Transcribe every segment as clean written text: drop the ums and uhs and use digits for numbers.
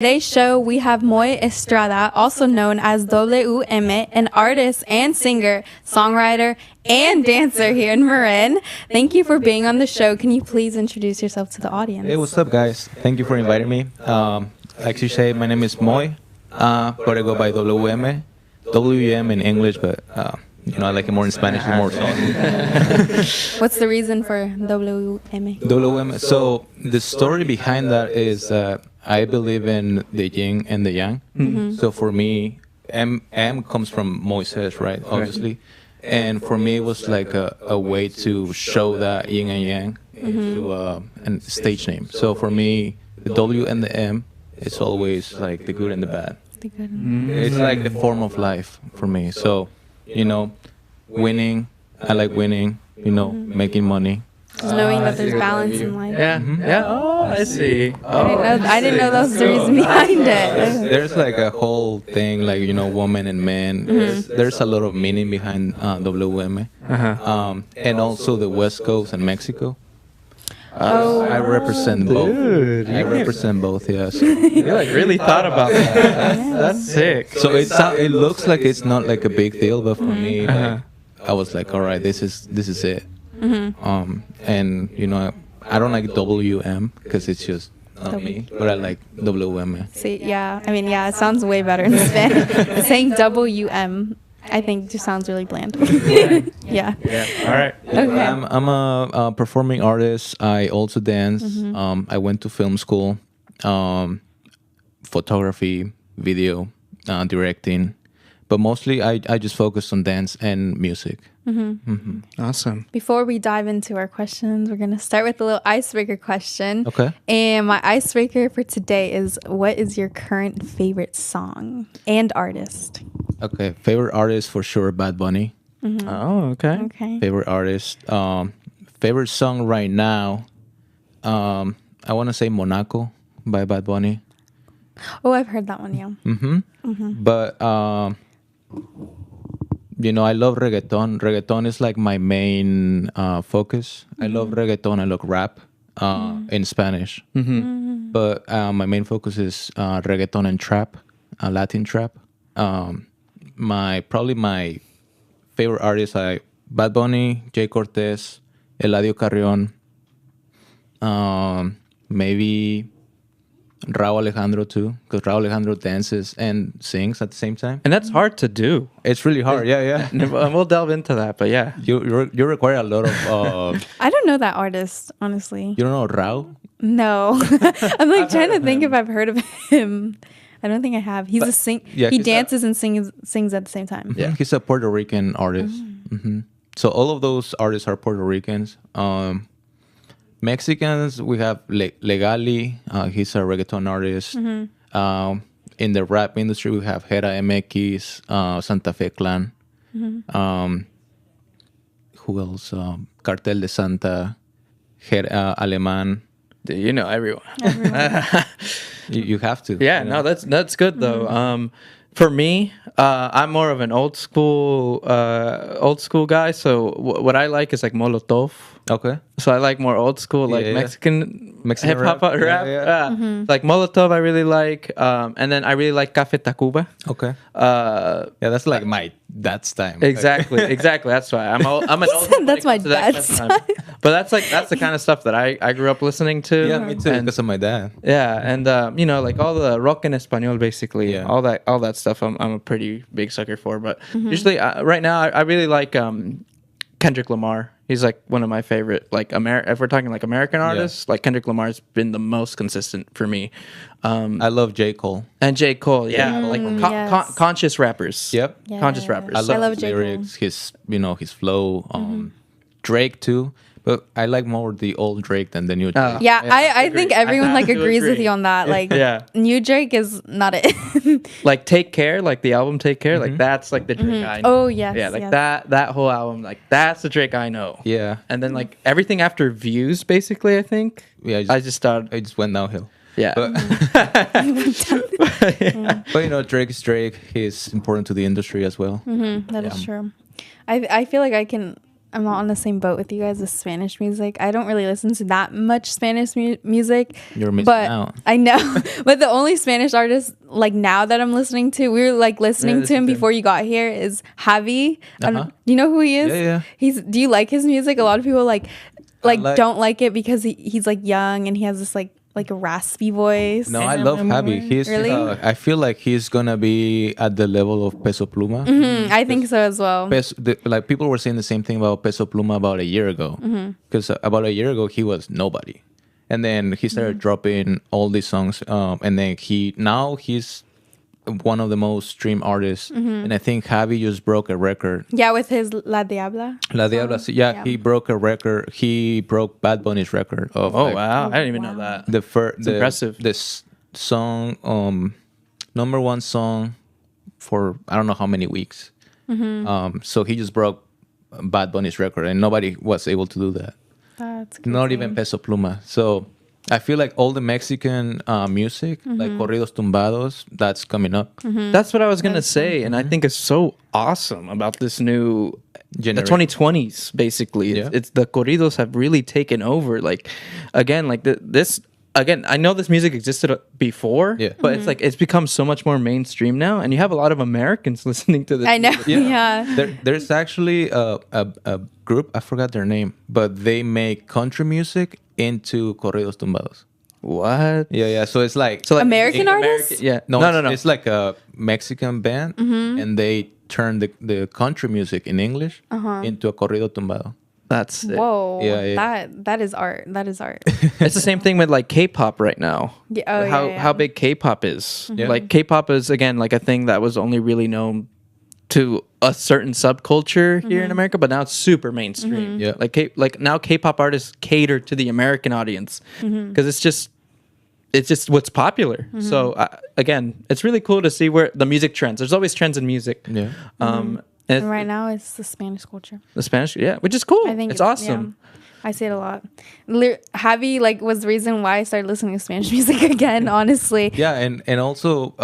Today's show, we have Moy Estrada, also known as WM, an artist and singer, songwriter, and dancer here in Marin. Thank you for being on the show. Can you please introduce yourself to the audience? Hey, what's up, guys? Thank you for inviting me. Like you say, my name is Moy, but I go by WM. WM in English, but I like it more in Spanish. It's more so. What's the reason for WM? WM. So the story behind that is I believe in the yin and the yang. Mm-hmm. So for me, M comes from Moises, right? Obviously. And for me, it was like a way to show that yin and yang into a stage name. So for me, the W and the M, it's always like the good and the bad. It's like the form of life for me. So, winning, I like winning, making money. Just knowing that there's balance in life. Yeah, yeah. Oh, I see. I didn't know that was the reason behind it. There's like a whole thing, like, woman and man. There's a lot of meaning behind WM. And also the West Coast and Mexico. I represent both. I represent both, yes. You really thought about that. That's sick. So it looks like it's not like a big deal, but for me, like, I was like, all right, this is it. And I don't like WM because it's just not me, but I like WM. See, yeah. I mean, yeah, it sounds way better in Spanish. Saying WM, I think, just sounds really bland. Yeah. All right. Okay. I'm a performing artist. I also dance. I went to film school, photography, video, directing, but mostly I just focus on dance and music. Awesome. Before we dive into our questions, we're going to start with a little icebreaker question. Okay. And my icebreaker for today is, what is your current favorite song and artist? Okay. Favorite artist for sure, Bad Bunny. Oh, okay. Okay. Favorite artist. Favorite song right now. I want to say Monaco by Bad Bunny. Oh, I've heard that one, yeah. But I love reggaeton. Reggaeton is like my main focus. I love reggaeton. I love rap in Spanish. But my main focus is reggaeton and trap, Latin trap. Probably my favorite artists are Bad Bunny, Jay Cortez, Eladio Carrion, maybe Raúl Alejandro too, because Raúl Alejandro dances and sings at the same time. And that's hard to do. It's really hard. Yeah. And we'll delve into that, but yeah. You require a lot of. I don't know that artist, honestly. You don't know Raúl? No. I'm like trying to think if I've heard of him. I don't think I have. He's he dances and sings at the same time. Yeah, he's a Puerto Rican artist. So all of those artists are Puerto Ricans. Mexicans, we have Legali. He's a reggaeton artist. In the rap industry, we have Hera MX, Santa Fe Clan. Who else? Cartel de Santa, Alemán. You know everyone. You have to. Yeah, no, that's good though. For me, I'm more of an old school guy. So what I like is like Molotov. Okay. So I like more old school, like Mexican hip hop rap. Yeah. Like Molotov, I really like, and then I really like Café Tacuba. Okay. That's like my dad's time. Exactly. That's why I'm an old. That's my dad's time. But that's the kind of stuff that I grew up listening to. Yeah, me too. Because of my dad. Yeah, and like all the rock en español, basically, all that stuff. I'm a pretty big sucker for. But usually, right now, I really like Kendrick Lamar. He's like one of my favorite, like if we're talking like American artists, like Kendrick Lamar's been the most consistent for me. I love J. Cole. And J. Cole, conscious rappers. Yep. Yes. Conscious rappers. I love his J. Cole. lyrics, his flow, Drake too. But I like more the old Drake than the new Drake. Yeah, I think everyone like agrees with agree. you on that. Like, new Drake is not it. Like Take Care, like the album Take Care, like that's like the Drake I know. Oh yes. Yeah, like yes. that whole album, like that's the Drake I know. Yeah. And then like everything after Views, basically, I think. Yeah, I just started. It just went downhill. Yeah. But, but Drake is Drake. He's important to the industry as well. That is true. I feel like I can I'm not on the same boat with you guys with Spanish music. I don't really listen to that much Spanish music. You're missing but out. I know. But the only Spanish artist like now that I'm listening to, we were like listening to him before you got here, is Javi. Do you know who he is? Yeah. Do you like his music? A lot of people like don't like it because he's like young and he has this like a raspy voice. No, I love Javi. He's really. I feel like he's gonna be at the level of Peso Pluma. I think so as well. Like people were saying the same thing about Peso Pluma about a year ago, because about a year ago he was nobody, and then he started dropping all these songs, and then he's one of the most streamed artists, and I think Javi just broke a record. Yeah, with his La Diabla. La Diabla, yeah, he broke a record. He broke Bad Bunny's record. Wow, I didn't even know that. Impressive. This song, number one song for I don't know how many weeks. So he just broke Bad Bunny's record, and nobody was able to do that. That's crazy. Not even Peso Pluma. So I feel like all the Mexican music, like corridos tumbados, that's coming up. That's what I was gonna say, and I think it's so awesome about this new the 2020s. Basically, it's the corridos have really taken over. Like, again, like this. Again, I know this music existed before, but it's like it's become so much more mainstream now, and you have a lot of Americans listening to this. I know, yeah. There's actually a group, I forgot their name, but they make country music into corridos tumbados. What? Yeah. So it's like American artists? Yeah. No. It's like a Mexican band, and they turn the country music in English into a corrido tumbado. That's it. Whoa. Yeah. That is art. That is art. It's the same thing with like K-pop right now. How big K-pop is. Yeah. Like K-pop is again like a thing that was only really known to a certain subculture here in America, but now it's super mainstream. Yeah. Like now K-pop artists cater to the American audience because it's just what's popular. So again, it's really cool to see where the music trends. There's always trends in music. Yeah. And right now it's the Spanish culture. The Spanish, which is cool. I think it's awesome. Yeah. I see it a lot. Javi like was the reason why I started listening to Spanish music again. Honestly. Yeah, and also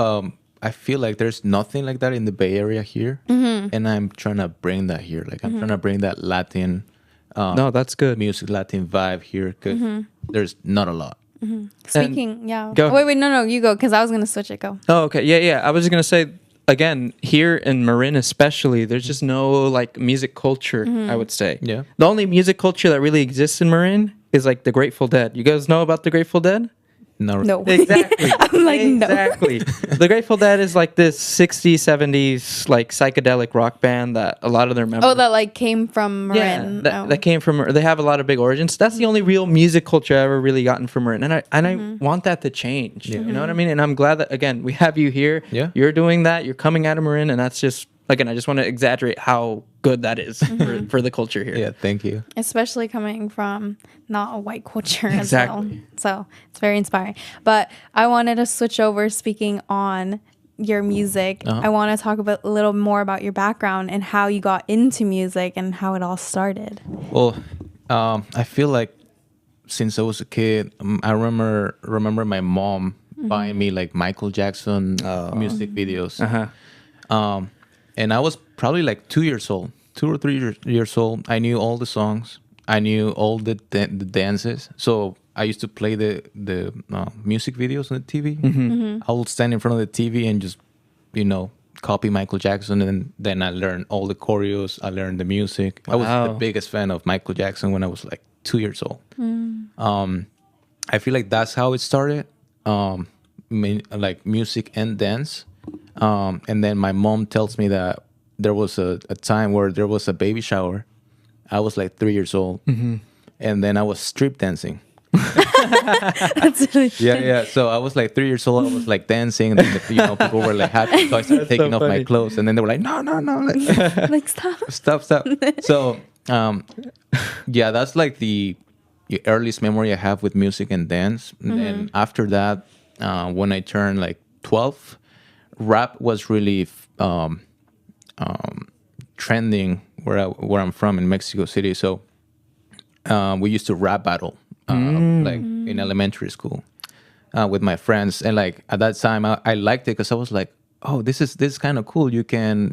I feel like there's nothing like that in the Bay Area here, and I'm trying to bring that here. Like I'm trying to bring that Latin. No, that's good. Music, Latin vibe here, because there's not a lot. Speaking, Go. Wait, no, you go, because I was gonna switch it. Go. Oh, okay, yeah. I was just gonna say again here in Marin, especially, there's just no like music culture. I would say. Yeah. The only music culture that really exists in Marin is like the Grateful Dead. You guys know about the Grateful Dead? No. Exactly. I'm like, no. Exactly. The Grateful Dead is like this 60s, 70s like psychedelic rock band that a lot of their members. Oh, that like came from Marin. That came from. They have a lot of big origins. That's the only real music culture I ever really gotten from Marin, and I want that to change. You know what I mean? And I'm glad that again we have you here. Yeah. You're doing that. You're coming out of Marin, and that's just again. I just want to exaggerate how good that is for the culture here. Yeah, thank you. Especially coming from not a white culture Exactly. as well. So it's very inspiring. But I wanted to switch over, speaking on your music. I want to talk a little more about your background and how you got into music and how it all started. Well, I feel like since I was a kid, I remember my mom buying me like Michael Jackson music videos. And I was probably like 2 years old, 2 or 3 years old. I knew all the songs. I knew all the dances. So I used to play the music videos on the TV. I would stand in front of the TV and just, copy Michael Jackson. And then I learned all the choreos. I learned the music. I was the biggest fan of Michael Jackson when I was like 2 years old. I feel like that's how it started. Like music and dance. And then my mom tells me that there was a time where there was a baby shower. I was like 3 years old, and then I was strip dancing. That's really Yeah. So I was like 3 years old. I was like dancing, and then people were like happy. So I started taking off my clothes, and then they were like, no, like stop. stop. So that's like the earliest memory I have with music and dance. And then after that, when I turned like 12, rap was really trending where I'm from in Mexico City. So we used to rap battle like in elementary school with my friends, and like at that time I liked it because I was like, oh, this is kind of cool. You can,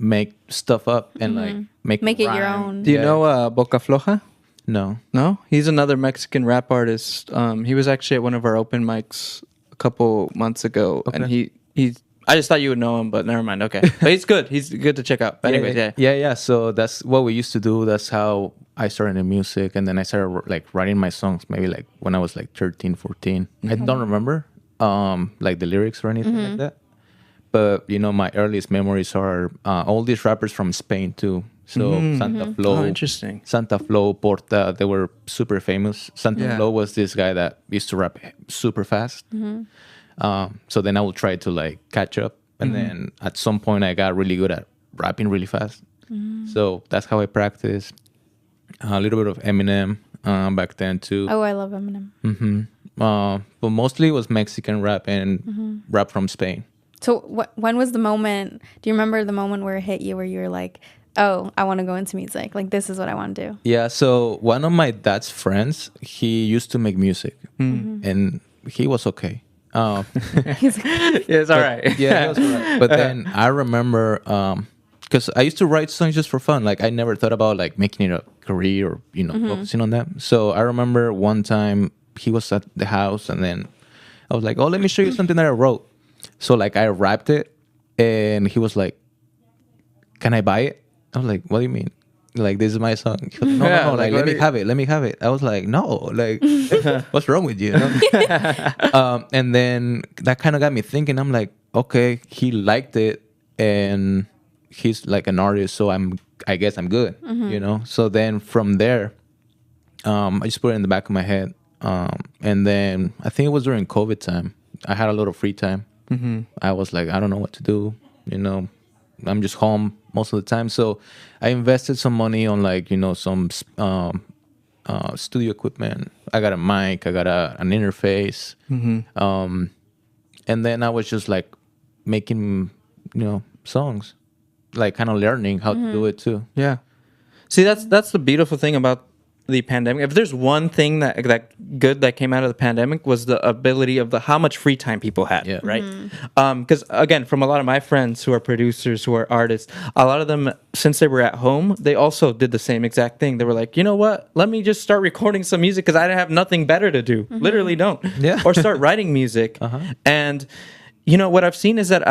make stuff up and like Make it your rhyme. own. Do you know Boca Floja? No. No, he's another Mexican rap artist. He was actually at one of our open mics a couple months ago, and he I just thought you would know him, but never mind. Okay, but he's good. He's good to check out. But anyways, yeah. So that's what we used to do. That's how I started in music, and then I started like writing my songs. Maybe like when I was like 13, 14. I don't remember like the lyrics or anything like that. But my earliest memories are all these rappers from Spain too. So Santa Flo, Oh, interesting. Santa Flo, Porta, they were super famous. Santa Flo was this guy that used to rap super fast. So then I would try to like catch up, and then at some point I got really good at rapping really fast. So that's how I practiced. A little bit of Eminem back then too. Oh, I love Eminem. But mostly it was Mexican rap and rap from Spain. So when was the moment? Do you remember the moment where it hit you, where you were like, "Oh, I want to go into music. Like this is what I want to do." Yeah. So one of my dad's friends, he used to make music, and he was okay. He's like, Yeah, it's all right. Yeah, he was all right. But then I remember, because I used to write songs just for fun. Like I never thought about like making it a career or focusing on that. So I remember one time he was at the house, and then I was like, "Oh, let me show you something that I wrote." So like I rapped it, and he was like, "Can I buy it?" I was like, "What do you mean? Like this is my song?" He was like, no, like let me have it, let me have it. I was like, "No, like what's wrong with you?" And then that kind of got me thinking. I'm like, okay, he liked it, and he's like an artist, so I guess I'm good, So then from there, I just put it in the back of my head, and then I think it was during COVID time. I had a lot of free time. I was like, I don't know what to do, I'm just home most of the time. So I invested some money on like, some studio equipment. I got a mic, I got an interface. And then I was just like making, songs, like kind of learning how to do it too. Yeah. See, that's the beautiful thing about the pandemic. If there's one thing that good that came out of the pandemic, was the ability of how much free time people had, right? Because again, from a lot of my friends who are producers, who are artists, a lot of them, since they were at home, they also did the same exact thing. They were like, you know what? Let me just start recording some music because I have nothing better to do. Literally don't. Yeah. Or start writing music. And what I've seen is that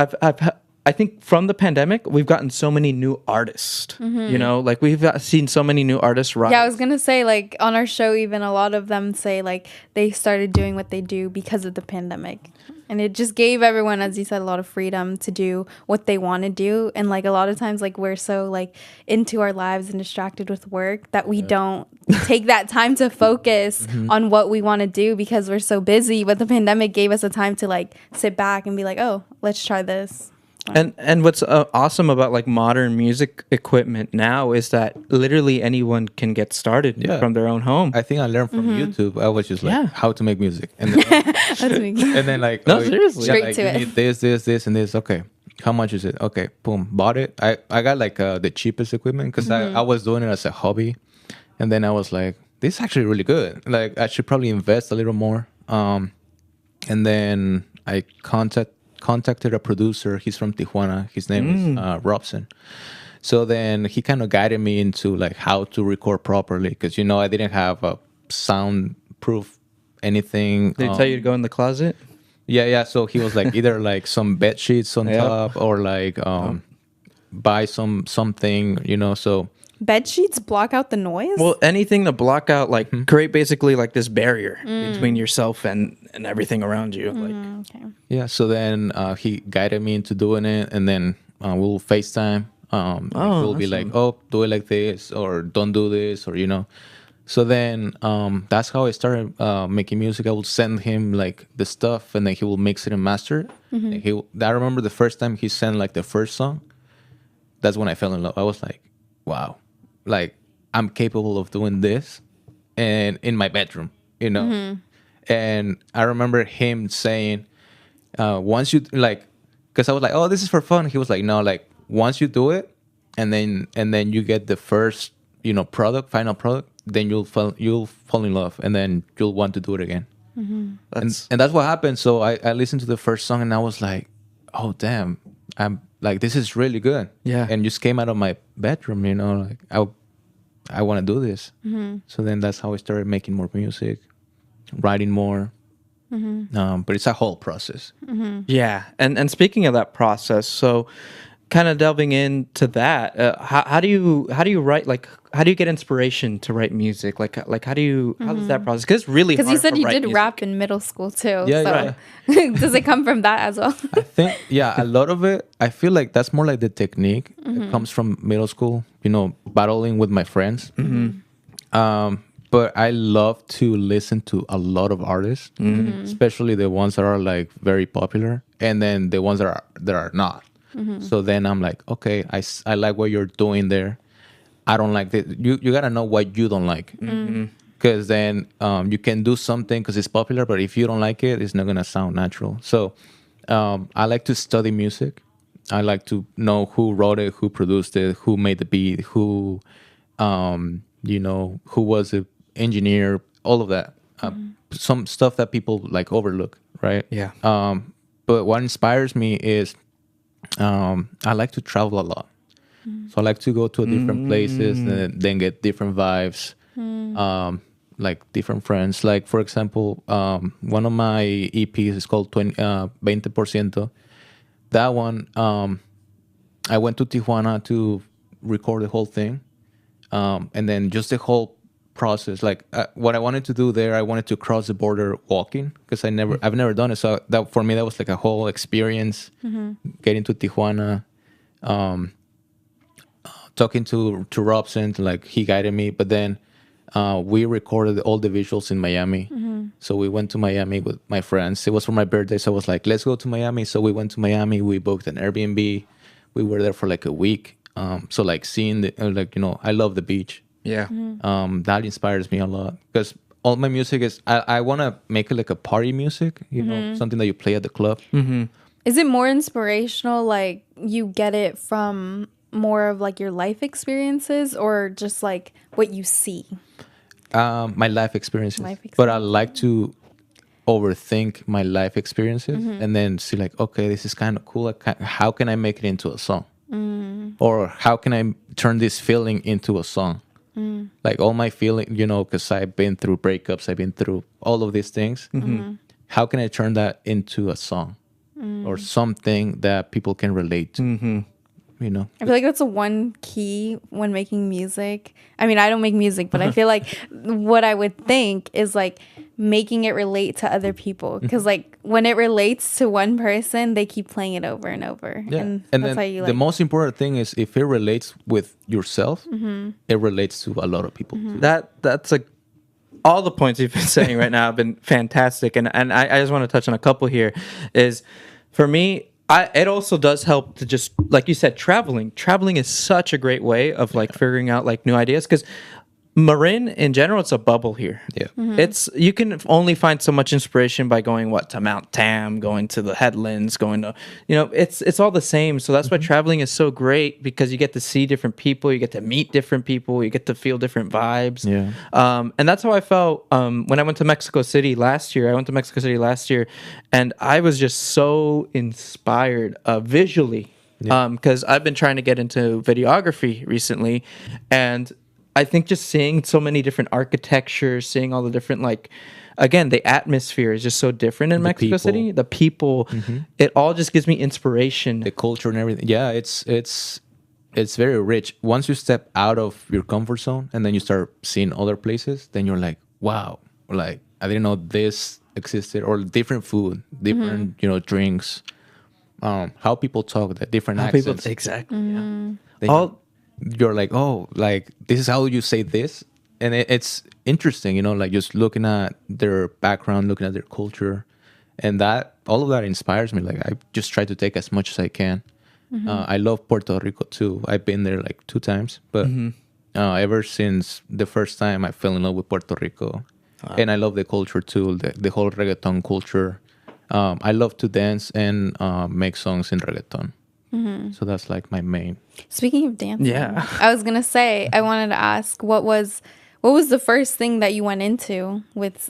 I think from the pandemic, we've gotten so many new artists, like we've seen so many new artists rise. Yeah, I was going to say, like, on our show, even a lot of them say, like, they started doing what they do because of the pandemic. And it just gave everyone, as you said, a lot of freedom to do what they want to do. And, like, a lot of times, like, we're so, like, into our lives and distracted with work that we don't take that time to focus on what we want to do because we're so busy. But the pandemic gave us a time to, like, sit back and be like, oh, let's try this. And what's awesome about like modern music equipment now is that literally anyone can get started from their own home. I think I learned from YouTube. I was just like, how to make music, and then, and then like, no, seriously, straight like, to you it. need this, and this. Okay, how much is it? Okay, boom, bought it. I got like the cheapest equipment because I was doing it as a hobby, and then I was like, this is actually really good. Like I should probably invest a little more. And then I contacted a producer. He's from Tijuana. His name is Robson. So then he kind of guided me into like how to record properly because I didn't have a soundproof anything. Did he tell you to go in the closet? Yeah. So he was like either like some bed sheets on top or like buy something. So Bed sheets block out the noise? Well, anything to block out, like create basically like this barrier between yourself and everything around you. Okay. Yeah. So then he guided me into doing it, and then we'll FaceTime. We'll be like, oh, do it like this, or don't do this, or So then that's how I started making music. I would send him like the stuff, and then he will mix it and master it. And I remember the first time he sent like the first song. That's when I fell in love. I was like, wow. Like I'm capable of doing this and in my bedroom, And I remember him saying, once you like, because I was like, oh, this is for fun. He was like, no, like once you do it and then you get the first, final product, then you'll fall in love and then you'll want to do it again. And that's what happened. So I listened to the first song and I was like, oh, damn, I'm like, this is really good. Yeah. And just came out of my bedroom, like I want to do this. So then that's how I started making more music, writing more. But it's a whole process. Yeah, and speaking of that process, so kind of delving into that, how do you write? Like, how do you get inspiration to write music? Like how does that process? Because it's really Because hard you said to you write did music. rap in middle school too. Yeah, so does it come from that as well? I think, a lot of it, I feel like that's more like the technique. It comes from middle school, battling with my friends. But I love to listen to a lot of artists, especially the ones that are like very popular, and then the ones that are not. So then I'm like, okay, I like what you're doing there. I don't like this. You gotta know what you don't like, because then you can do something because it's popular, but if you don't like it, it's not gonna sound natural. So I like to study music. I like to know who wrote it, who produced it, who made the beat, who who was the engineer, all of that. Some stuff that people like overlook, right? Yeah. But what inspires me is I like to travel a lot. So I like to go to different places and then get different vibes, like different friends. Like, for example, one of my EPs is called 20%. That one, I went to Tijuana to record the whole thing. And then just the whole process, like what I wanted to do there, I wanted to cross the border walking because I've never done it. So that for me, that was like a whole experience. Getting to Tijuana, talking to Robson, like he guided me. But then we recorded all the visuals in Miami. So we went to Miami with my friends. It was for my birthday, so I was like, let's go to Miami. So we went to Miami. We booked an Airbnb. We were there for like a week. So like seeing I love the beach. Yeah. That inspires me a lot because all my music is I want to make it like a party music, something that you play at the club. Is it more inspirational, like you get it from more of like your life experiences or just like what you see? My life experiences. But I like to overthink my life experiences and then see like, okay, this is kind of cool. How can I make it into a song? Or how can I turn this feeling into a song? Like all my feeling, because I've been through breakups, I've been through all of these things. How can I turn that into a song or something that people can relate to? I feel like that's a one key when making music. I mean, I don't make music, but I feel like what I would think is like making it relate to other people. Because like when it relates to one person, they keep playing it over and over. Yeah. And And that's then how you like. the most important thing is if it relates with yourself, it relates to a lot of people. Too. That's like all the points you've been saying right now have been fantastic, and I just want to touch on a couple here. Is for me, it also does help to just, like you said, traveling is such a great way of like figuring out like new ideas, because Marin in general, it's a bubble here. Yeah. It's you can only find so much inspiration by going to Mount Tam, going to the headlands, going to it's all the same. So that's why traveling is so great, because you get to see different people, you get to meet different people, you get to feel different vibes. Yeah. And that's how I felt when I went to Mexico City last year. And I was just so inspired visually, because I've been trying to get into videography recently, and I think just seeing so many different architecture, seeing all the different, like, again, the atmosphere is just so different in Mexico City. The people, it all just gives me inspiration. The culture and everything. Yeah, it's very rich. Once you step out of your comfort zone and then you start seeing other places, then you're like, wow, like I didn't know this existed, or different food, different drinks, how people talk, the different accents. Exactly. Yeah. You're like, oh, like this is how you say this, and it's interesting, like just looking at their background, looking at their culture, and that all of that inspires me. Like I just try to take as much as I can. I love Puerto Rico too. I've been there like 2 times, but ever since the first time, I fell in love with Puerto Rico. And I love the culture too, the whole reggaeton culture. I love to dance and make songs in reggaeton. So that's like my main. Speaking of dancing, I was gonna say, I wanted to ask, what was the first thing that you went into with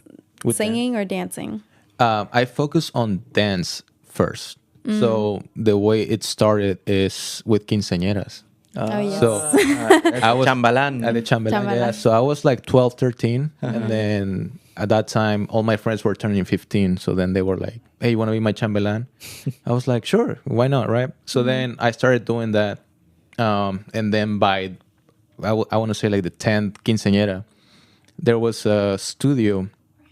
singing or dancing? I focus on dance first. So the way it started is with quinceañeras. Oh, yes. So I was chambalan. at the chambelán. Yeah, Chambelán. so I was like 12, 13. And then at that time, all my friends were turning 15. So then they were like, hey, you want to be my chambelán? I was like, sure, why not, right? So then I started doing that. And then by, I want to say like the 10th quinceañera, there was a studio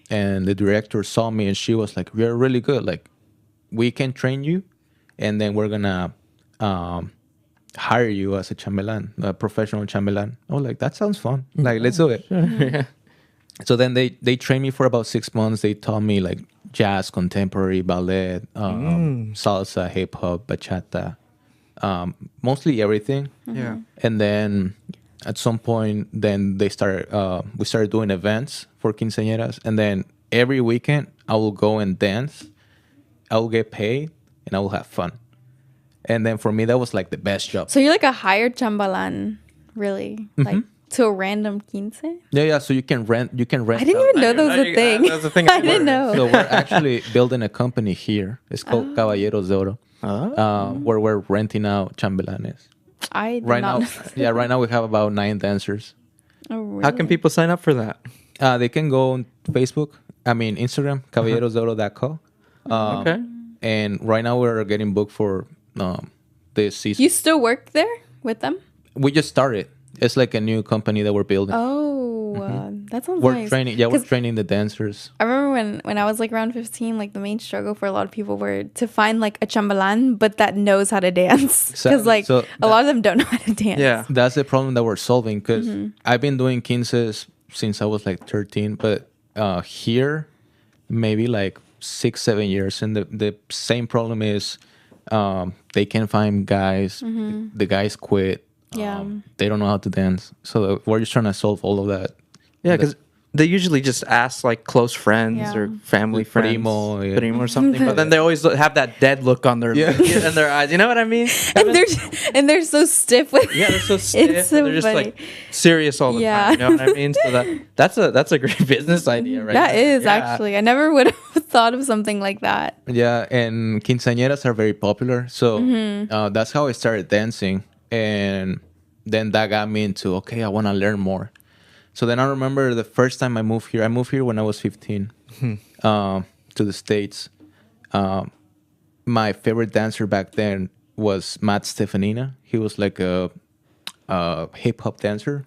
and the director saw me and she was like, you're really good. Like, we can train you and then we're going to hire you as a chambelán, a professional chambelán. I was like, that sounds fun. Like, let's do it. So then they trained me for about 6 months. They taught me like jazz, contemporary, ballet, salsa, hip hop, bachata, mostly everything. Yeah. And then at some point, then we started doing events for quinceañeras. And then every weekend, I will go and dance. I will get paid and I will have fun. And then for me, that was like the best job. So you're like a hired chambalan, really? Like to a random quince? Yeah. So you can rent. I didn't even know that was a thing. That was a thing. I didn't know. So we're actually building a company here. It's called Caballeros de Oro, where we're renting out chambelanes. I did Right not now, know. right now we have about 9 dancers. Oh, really? How can people sign up for that? They can go on Facebook. Instagram, caballerosdeoro.co. Okay. And right now we're getting booked for this season. You still work there with them? We just started. It's like a new company that we're building. Oh, that sounds We're nice. training. Yeah, we're 'Cause training the dancers. I remember when I was like around 15, like the main struggle for a lot of people were to find like a chambalan, but that knows how to dance. Because Exactly. like So a lot of them don't know how to dance. Yeah. That's the problem that we're solving because I've been doing quinces since I was like 13, but here maybe like 6, 7 years, and the same problem is they can't find guys. The guys quit. Yeah. They don't know how to dance, so we're just trying to solve all of that. Yeah, because they usually just ask like close friends Yeah. or family friends, Primo, yeah. primo or something. But then they always have that dead look on their in their eyes. You know what I mean? And they're so stiff with Yeah, they're so stiff. It's so they're just funny. like serious all the Yeah. time. You know what I mean? So that's a great business idea, right? That there. is Yeah. actually. I never would have thought of something like that. Yeah, and quinceañeras are very popular, so that's how I started dancing, and then that got me into okay, I want to learn more. So then I remember the first time I moved here. I moved here when I was 15 to the States. My favorite dancer back then was Matt Stefanina. He was like a hip hop dancer,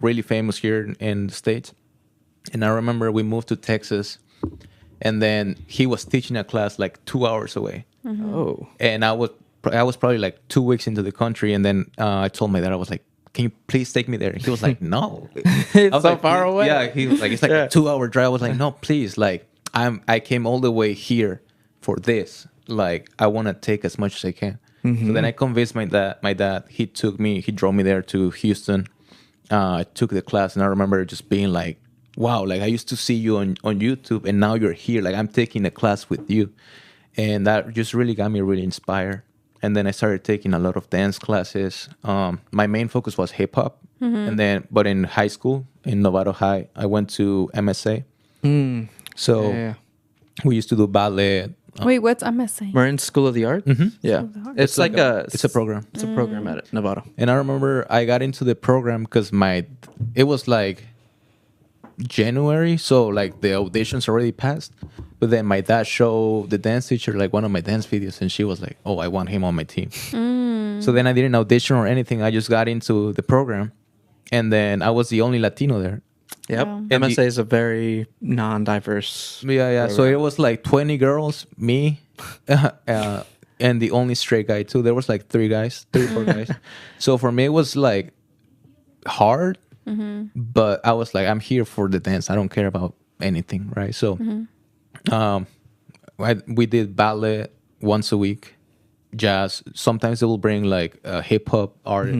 really famous here in the States. And I remember we moved to Texas, and then he was teaching a class like 2 hours away. Oh. And I was probably like 2 weeks into the country, and then I told my dad, I was like, can you please take me there? And he was like, no. It's I was so like, far away. Yeah, he was like, it's like Yeah. a 2-hour drive. I was like, no, please. Like, I came all the way here for this. Like, I want to take as much as I can. So then I convinced my dad, he drove me there to Houston. I took the class, and I remember just being like, wow, like I used to see you on YouTube, and now you're here. Like, I'm taking a class with you. And that just really got me really inspired. And then I started taking a lot of dance classes. My main focus was hip hop. But in high school, in Novato High, I went to MSA. So Yeah. we used to do ballet. Wait, what's MSA? Marine School of the Arts. Yeah. It's like it's a program. It's a program at Nevada. And I remember I got into the program because it was like January, so like the auditions already passed. But then my dad showed the dance teacher like one of my dance videos, and she was like, "Oh, I want him on my team." So then I didn't audition or anything. I just got into the program, and then I was the only Latino there. Yep. Yeah. MSA is a very non-diverse. Yeah. So it was like 20 girls, me, and the only straight guy too. There was like 3 or 4 guys. So for me, it was like hard, but I was like, I'm here for the dance. I don't care about anything, right? So we did ballet once a week, jazz. Sometimes they will bring like a hip hop art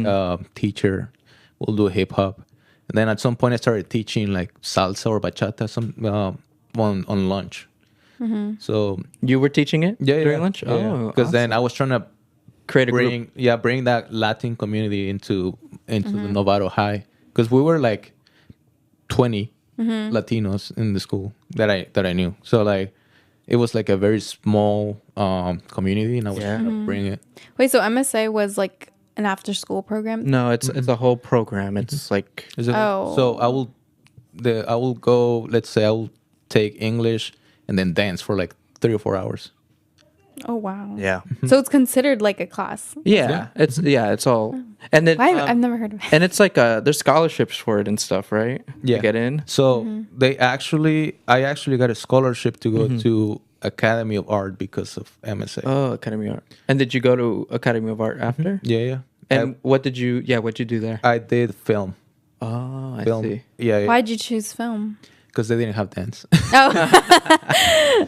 teacher. We'll do hip hop. And then at some point I started teaching like salsa or bachata on lunch. So You were teaching it during lunch? Yeah. Oh, Because then I was trying to create a group. bring that Latin community into the Novato High, because we were like 20 Latinos in the school that I knew. So like it was like a very small community, and I was Yeah. trying to bring it. Wait, so MSA was like an after school program? No, it's a whole program. It's like So I will go. Let's say I will take English and then dance for like 3 or 4 hours. Oh wow. yeah. So it's considered like a class. Yeah, it's all, and then I've never heard of it. and it's like there's scholarships for it and stuff, right? Yeah. To get in. So I actually got a scholarship to go to Academy of Art because of MSA. Oh, Academy of Art. And did you go to Academy of Art after? Yeah. And what'd you do there? I did film. Oh, I Film. see. Yeah. Why'd you choose film? Because they didn't have dance. Oh,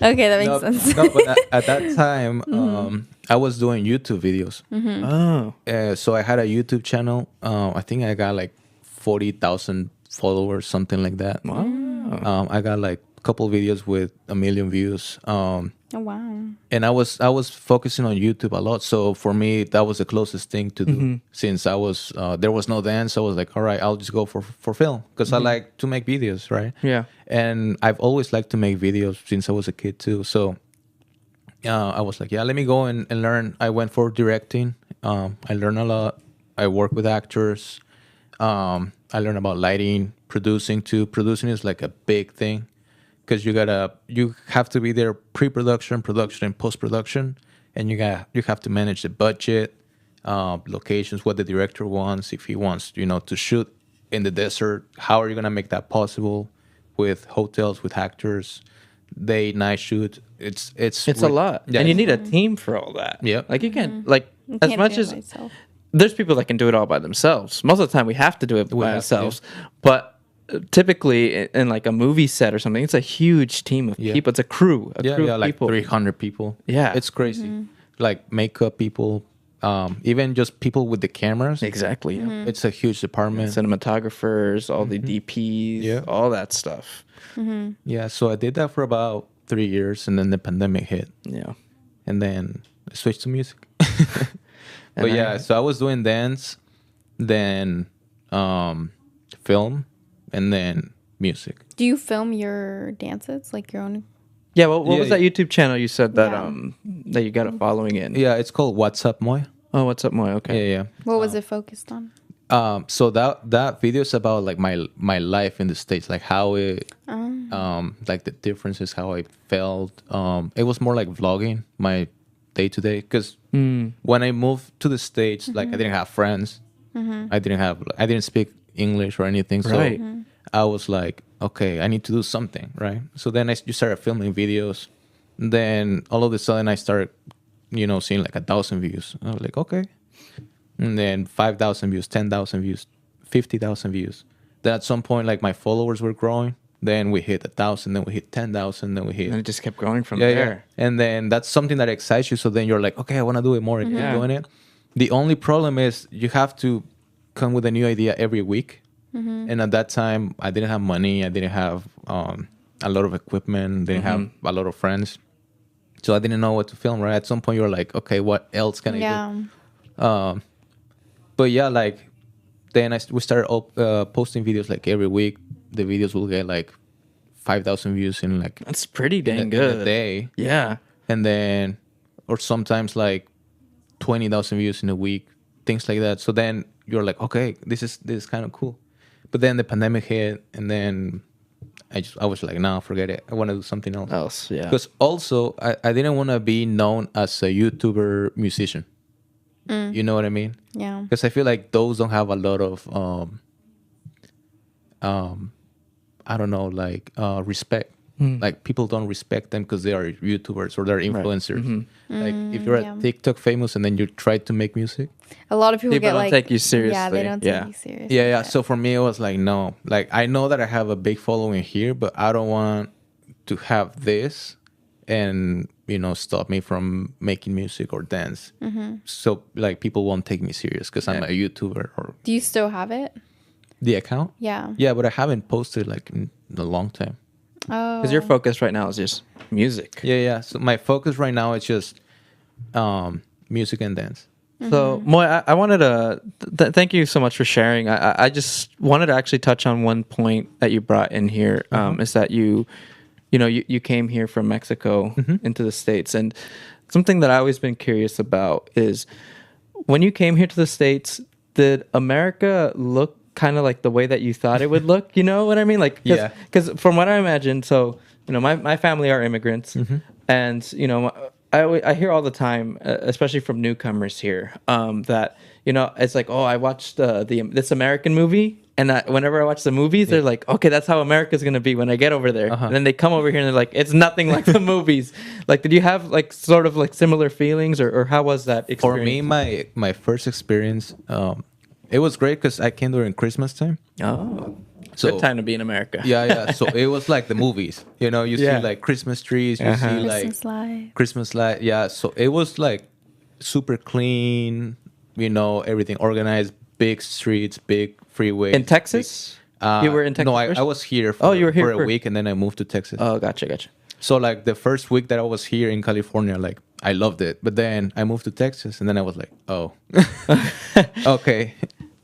okay, that makes sense. No, but at that time, I was doing YouTube videos. Oh, So I had a YouTube channel. I think I got like 40,000 followers, something like that. wow. I got like a couple videos with 1 million views. Oh wow. And I was focusing on YouTube a lot. So for me, that was the closest thing to do. Since I was there was no dance, I was like, all right, I'll just go for film because I like to make videos, right? Yeah. And I've always liked to make videos since I was a kid too. So I was like, yeah, let me go and learn. I went for directing. I learned a lot. I work with actors. I learned about lighting, producing too. Producing is like a big thing because you have to be there pre-production, production, and post-production, and you have to manage the budget, locations, what the director wants. If he wants, to shoot in the desert, how are you gonna make that possible with hotels, with actors, day, night shoot? It's a lot, Yeah, and you need a team for all that. Yeah. Like you can't like You as can't much do it as myself. there's people that can do it all by themselves. Most of the time, we have to do it by have to, ourselves. But typically, in like a movie set or something, it's a huge team of Yeah. people. It's a crew. A crew of like people. 300 people. Yeah. It's crazy. Like makeup people, even just people with the cameras. Exactly. It's a huge department. Cinematographers, all the DPs, Yeah. all that stuff. Yeah, so I did that for about 3 years, and then the pandemic hit, Yeah. and then I switched to music. And But yeah, so I was doing dance, then film, and then music. Do you film your dances, like your own? Yeah. Well, what Yeah, was that YouTube channel you said that Yeah. that you got a following in? Yeah, it's called What's Up Moy. Oh, what's up, Moy? Okay. Yeah. What was it focused on? So that video is about like my life in the States, like how it like the differences, how I felt. It was more like vlogging my day to day because when I moved to the States, like I didn't have friends. I didn't speak English or anything. So Right. I was like, okay, I need to do something, right? So then I just started filming videos. Then all of a sudden I started, seeing like 1,000 views. I was like, okay. And then 5,000 views, 10,000 views, 50,000 views. Then at some point, like my followers were growing. Then we hit 1,000, then we hit 10,000, then we hit. And it just kept going from Yeah. there. And then that's something that excites you. So then you're like, okay, I want to do it more. And keep Yeah. doing it. The only problem is you have to come with a new idea every week. And at that time, I didn't have money. I didn't have a lot of equipment. Didn't have a lot of friends. So I didn't know what to film, right? At some point, you're like, okay, what else can I do? But yeah, like then we started posting videos like every week. The videos will get like 5,000 views in like That's pretty dang in good. a day, Yeah. and then or sometimes like 20,000 views in a week, things like that. So then you're like, okay, this is kind of cool. But then the pandemic hit, and then I was like, no, forget it. I want to do something else. Yeah. Because also I didn't want to be known as a YouTuber musician. You know what I mean? Yeah. Because I feel like those don't have a lot of I don't know, like respect. Like people don't respect them because they are YouTubers or they're influencers. Like if you're yeah. a TikTok famous and then you try to make music. A lot of people People get don't like take you Yeah, they seriously. don't Yeah. take you seriously. Yeah. So for me, it was like, no. Like I know that I have a big following here, but I don't want to have this and stop me from making music or dance. So like people won't take me serious because I'm a YouTuber or Do you still have it? the account. Yeah. Yeah, but I haven't posted like in a long time. Oh. Because your focus right now is just music. Yeah. So my focus right now is just music and dance. So, Moy, I wanted to thank you so much for sharing. I just wanted to actually touch on one point that you brought in here. Is that you you came here from Mexico into the States. And something that I've always been curious about is when you came here to the States, did America look kind of like the way that you thought it would look? You know what I mean? Like, because from what I imagine, so, my family are immigrants. And, I hear all the time, especially from newcomers here, that, it's like, oh, I watched this American movie. And whenever I watch the movies, they're like, okay, that's how America's going to be when I get over there. And then they come over here and they're like, it's nothing like the movies. Like, did you have like sort of like similar feelings or how was that experience? For me, my first experience, it was great because I came during Christmas time. Oh, so good time to be in America. Yeah. So it was like the movies, you see like Christmas trees, you see like Christmas light. Yeah. So it was like super clean, everything organized, big streets, big freeways. In Texas? You were in Texas? No, I was here for, you were here for a week and then I moved to Texas. Oh, gotcha. So like the first week that I was here in California, like I loved it. But then I moved to Texas and then I was like, oh, okay,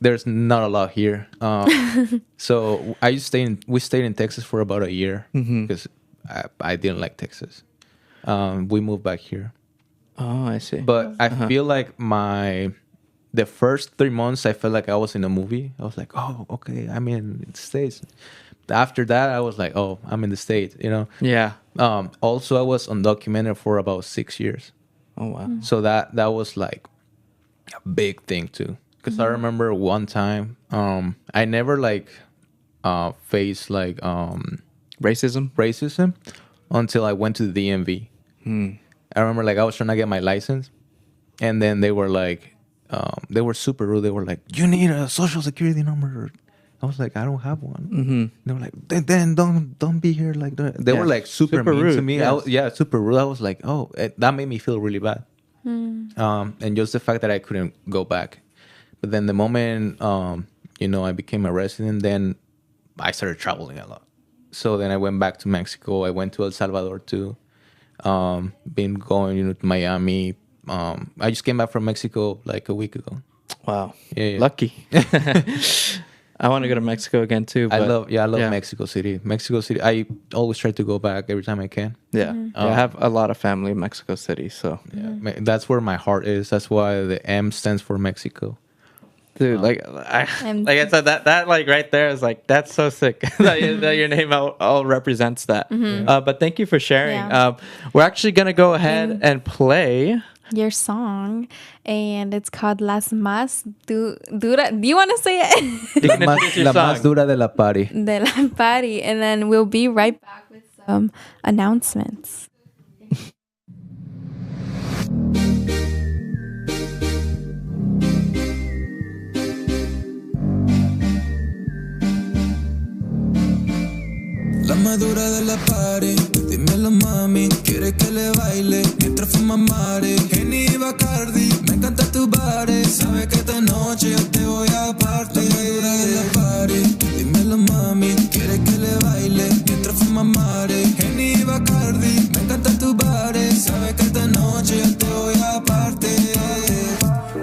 there's not a lot here. So we stayed in Texas for about a year because I didn't like Texas. We moved back here. Oh, I see. But I feel like the first 3 months, I felt like I was in a movie. I was like, oh, okay, I'm in the States. After that, I was like, oh, I'm in the States, Yeah. Also, I was undocumented for about 6 years. Oh, wow. So that was like a big thing too. Because I remember one time, I never like faced like racism until I went to the DMV. I remember like I was trying to get my license, and then they were like, they were super rude. They were like, "You need a social security number." I was like, "I don't have one." They were like, "Then don't be here like that." They were like super mean rude, to me. yes. Super rude. I was like, "Oh," that made me feel really bad. And just the fact that I couldn't go back. But then the moment I became a resident, then I started traveling a lot. So then I went back to Mexico. I went to El Salvador too. Been going to Miami. I just came back from Mexico like a week ago. Wow. Yeah. Lucky. I want to go to Mexico again too. But I love Mexico City. Mexico City. I always try to go back every time I can. Yeah. I have a lot of family in Mexico City, so that's where my heart is. That's why the M stands for Mexico. Dude, like I said, that like right there is like, that's so sick that your name all represents that. But thank you for sharing. Yeah. We're actually gonna go ahead and play your song, and it's called Las Más Dura. Do you want to say it? La más dura de la party. De la party, and then we'll be right back with some announcements. La madura de la party, dímelo mami, quiere que le baile mientras fuma mare. Henny y Bacardi, me encanta tu body, sabe que esta noche yo te voy a partir. La madura de la party, dímelo mami, quiere que le baile mientras fuma mare. Henny y Bacardi, me encanta tu body, sabe que esta noche yo te voy a partir.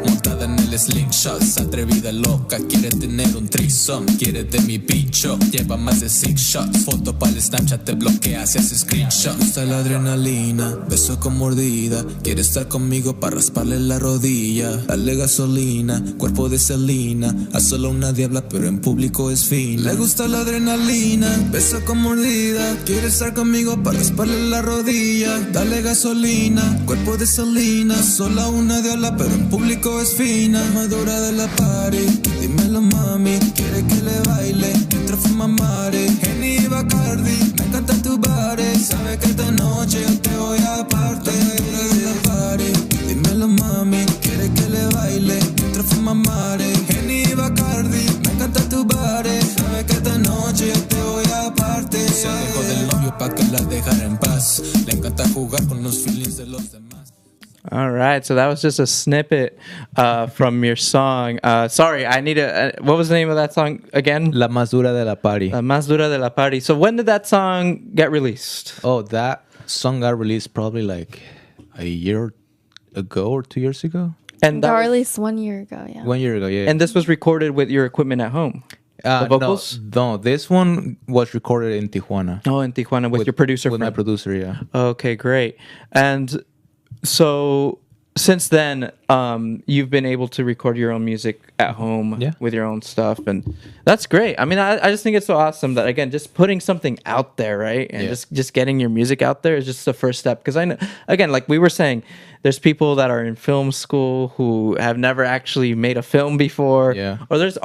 Montada en el slingshot, atrevida loca, quiere tener un threesome, quiere de mi bicho, lleva más de 6 shots, foto para el Snapchat, te bloquea si hace screenshot. Gusta la adrenalina, beso con mordida, quiere estar conmigo para rasparle la rodilla. Dale gasolina, cuerpo de Selena, a solo una diabla pero en público es fina. Le gusta la adrenalina, beso con mordida, quiere estar conmigo para rasparle la rodilla. Dale gasolina, cuerpo de Selena, sola una diabla pero en público es fina. La madura de la party, dímelo mami, quiere que le baile mientras fuma mare. Henny y Bacardi, me encanta tu body, sabe que esta noche yo te voy a partir. La madura de la party, dímelo mami, quiere que le baile mientras fuma mare. Henny y Bacardi, me encanta tu body, sabe que esta noche yo te voy a partir. Se alejó del novio pa' que la dejara en paz, le encanta jugar con los feelings de los demás. All right, so that was just a snippet from your song. Sorry, I need what was the name of that song again? La más dura de la party. La más dura de la party. So when did that song get released? Oh, that song got released probably like a year ago or 2 years ago. And or at least 1 year ago, yeah. 1 year ago, yeah. And this was recorded with your equipment at home. The vocals? No, this one was recorded in Tijuana. Oh, in Tijuana with your producer With my friend. producer, yeah. Okay, great. And so since then, you've been able to record your own music at home with your own stuff, and that's great. I mean, I just think it's so awesome that, again, just putting something out there, right, and just getting your music out there is just the first step. Because I know, again, like we were saying, there's people that are in film school who have never actually made a film before, or there's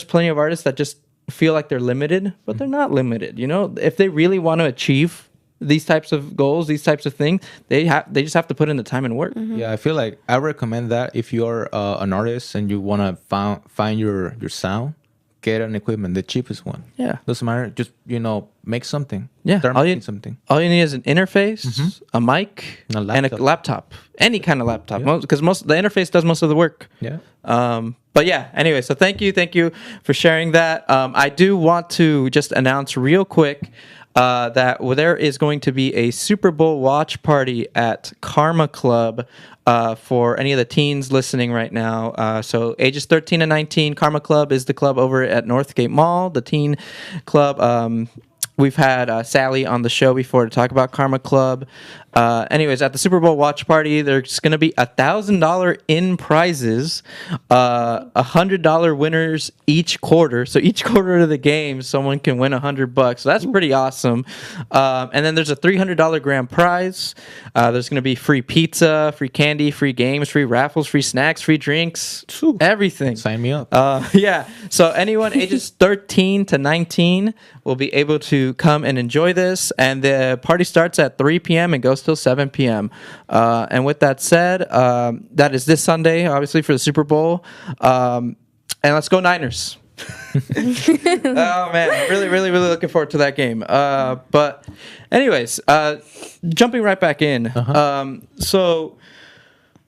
plenty of artists that just feel like they're limited, but they're not limited. You know, if they really want to achieve these types of goals, these types of things, they just have to put in the time and work. Yeah, I feel like I recommend that if you're an artist and you want to find your sound, get an equipment, the cheapest one. Yeah, doesn't matter. Just make something. Yeah, start making something. All you need is an interface, a mic, and a laptop. Any kind of laptop, because the interface does most of the work. Yeah. But yeah, anyway, so thank you for sharing that. I do want to just announce real quick that there is going to be a Super Bowl watch party at Karma Club for any of the teens listening right now. So ages 13 and 19, Karma Club is the club over at Northgate Mall, the teen club. We've had Sally on the show before to talk about Karma Club. Anyways, at the Super Bowl watch party, there's going to be $1,000 in prizes, $100 winners each quarter. So each quarter of the game, someone can win $100. So that's pretty awesome. And then there's a $300 grand prize. There's going to be free pizza, free candy, free games, free raffles, free snacks, free drinks, everything. Sign me up. Yeah. So anyone ages 13 to 19 will be able to come and enjoy this. And the party starts at 3 p.m. and goes till 7 p.m. And with that said, that is this Sunday, obviously, for the Super Bowl. And let's go Niners. Oh, man. Really, really, really looking forward to that game. But anyways, jumping right back in. So